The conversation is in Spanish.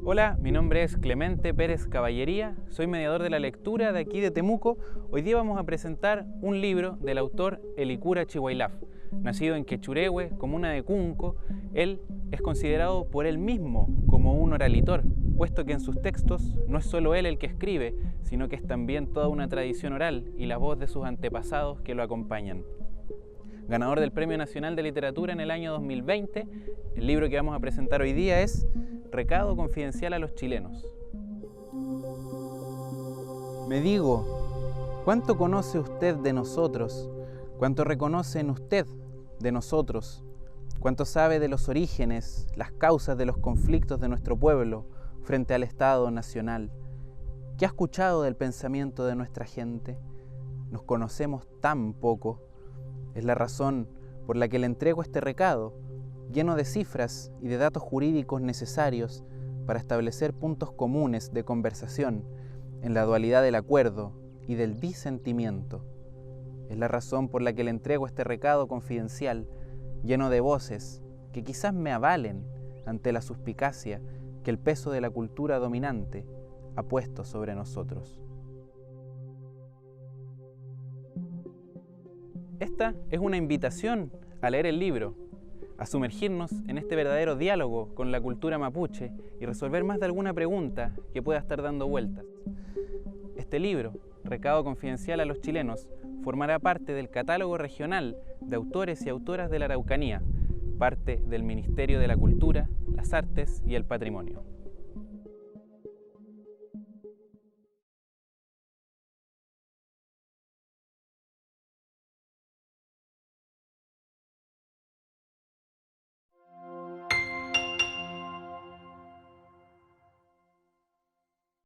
Hola, mi nombre es Clemente Pérez Caballería, soy mediador de la lectura de aquí de Temuco. Hoy día vamos a presentar un libro del autor Elicura Chihuaylaf. Nacido en Quechurehue, comuna de Cunco, él es considerado por él mismo como un oralitor, puesto que en sus textos no es solo él el que escribe, sino que es también toda una tradición oral y la voz de sus antepasados que lo acompañan. Ganador del Premio Nacional de Literatura en el año 2020, el libro que vamos a presentar hoy día es Recado confidencial a los chilenos. Me digo, ¿cuánto conoce usted de nosotros? ¿Cuánto reconoce en usted de nosotros? ¿Cuánto sabe de los orígenes, las causas de los conflictos de nuestro pueblo frente al Estado nacional? ¿Qué ha escuchado del pensamiento de nuestra gente? Nos conocemos tan poco. Es la razón por la que le entrego este recado, lleno de cifras y de datos jurídicos necesarios para establecer puntos comunes de conversación en la dualidad del acuerdo y del disentimiento. Es la razón por la que le entrego este recado confidencial, lleno de voces que quizás me avalen ante la suspicacia que el peso de la cultura dominante ha puesto sobre nosotros. Esta es una invitación a leer el libro, a sumergirnos en este verdadero diálogo con la cultura mapuche y resolver más de alguna pregunta que pueda estar dando vueltas. Este libro, Recado confidencial a los chilenos, formará parte del catálogo regional de autores y autoras de la Araucanía, parte del Ministerio de la Cultura, las Artes y el Patrimonio.